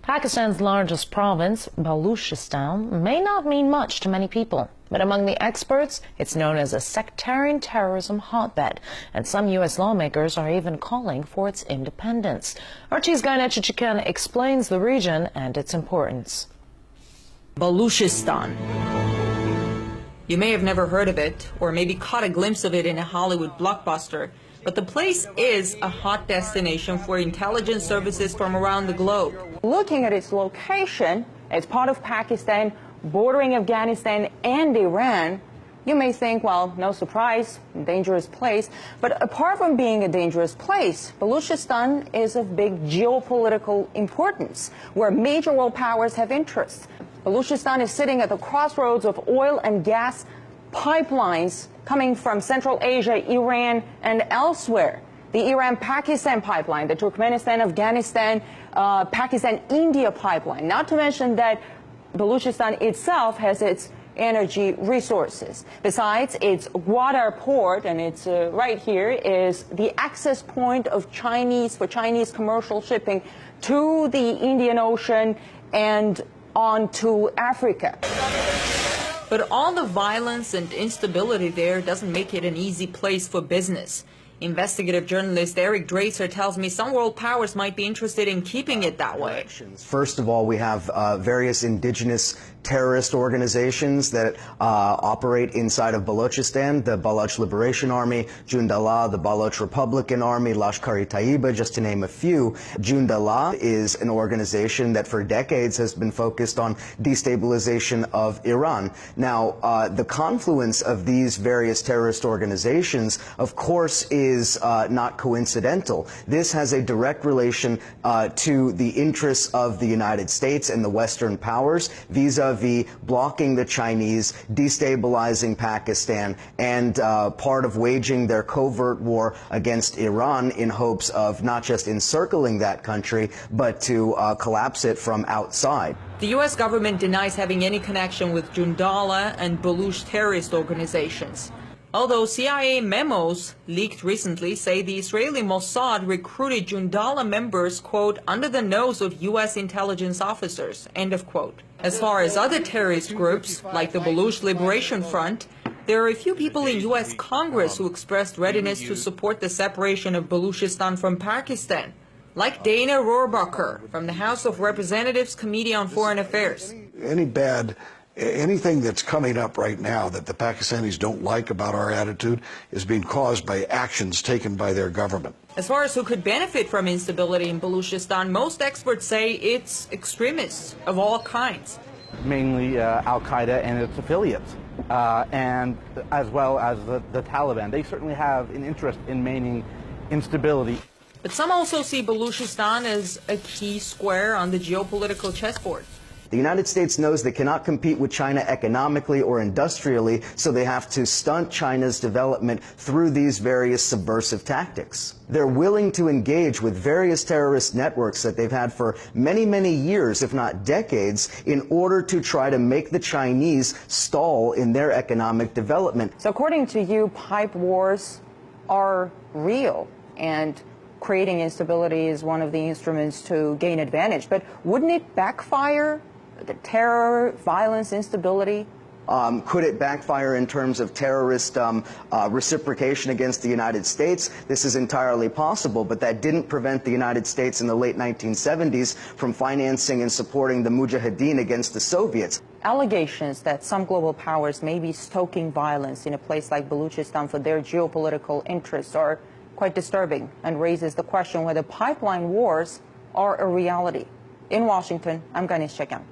Pakistan's largest province, Baluchistan, may not mean much to many people, but among the experts, it's known as a sectarian terrorism hotbed, and some U.S. lawmakers are even calling for its independence. RT's Gaina Chichikan explains the region and its importance. Baluchistan. You may have never heard of it, or maybe caught a glimpse of it in a Hollywood blockbuster, but the place is a hot destination for intelligence services from around the globe. Looking at its location, it's part of Pakistan, bordering Afghanistan and Iran. You may think, well, no surprise, dangerous place. But apart from being a dangerous place, Baluchistan is of big geopolitical importance, where major world powers have interests. Baluchistan is sitting at the crossroads of oil and gas pipelines coming from Central Asia, Iran, and elsewhere. The Iran-Pakistan pipeline, the Turkmenistan-Afghanistan, Pakistan-India pipeline, not to mention that Baluchistan itself has its energy resources. Besides, its Gwadar port, and it's right here, is the access point of Chinese commercial shipping to the Indian Ocean and on to Africa. But all the violence and instability there doesn't make it an easy place for business. Investigative journalist Eric Dracer tells me some world powers might be interested in keeping it that way. First of all, we have various indigenous terrorist organizations that operate inside of Baluchistan, the Baloch Liberation Army, Jundallah, the Baloch Republican Army, Lashkar-e-Taiba, just to name a few. Jundallah is an organization that for decades has been focused on destabilization of Iran. Now, the confluence of these various terrorist organizations, of course, is not coincidental. This has a direct relation to the interests of the United States and the Western powers vis-a-vis blocking the Chinese, destabilizing Pakistan, and part of waging their covert war against Iran in hopes of not just encircling that country, but to collapse it from outside. The U.S. government denies having any connection with Jundallah and Baluch terrorist organizations. Although CIA memos leaked recently say the Israeli Mossad recruited Jundallah members, quote, under the nose of U.S. intelligence officers, end of quote. As far as other terrorist groups, like the Baluch Liberation Front, there are a few people in U.S. Congress who expressed readiness to support the separation of Baluchistan from Pakistan, like Dana Rohrabacher from the House of Representatives Committee on Foreign Affairs. Anything that's coming up right now that the Pakistanis don't like about our attitude is being caused by actions taken by their government. As far as who could benefit from instability in Baluchistan, most experts say it's extremists of all kinds. Mainly Al-Qaeda and its affiliates, and as well as the Taliban. They certainly have an interest in maintaining instability. But some also see Baluchistan as a key square on the geopolitical chessboard. The United States knows they cannot compete with China economically or industrially, so they have to stunt China's development through these various subversive tactics. They're willing to engage with various terrorist networks that they've had for many, many years, if not decades, in order to try to make the Chinese stall in their economic development. So according to you, pipe wars are real, and creating instability is one of the instruments to gain advantage. But wouldn't it backfire? The terror, violence, instability? Could it backfire in terms of terrorist reciprocation against the United States? This is entirely possible, but that didn't prevent the United States in the late 1970s from financing and supporting the Mujahideen against the Soviets. Allegations that some global powers may be stoking violence in a place like Baluchistan for their geopolitical interests are quite disturbing and raises the question whether pipeline wars are a reality. In Washington, I'm Ganesh Chekyan.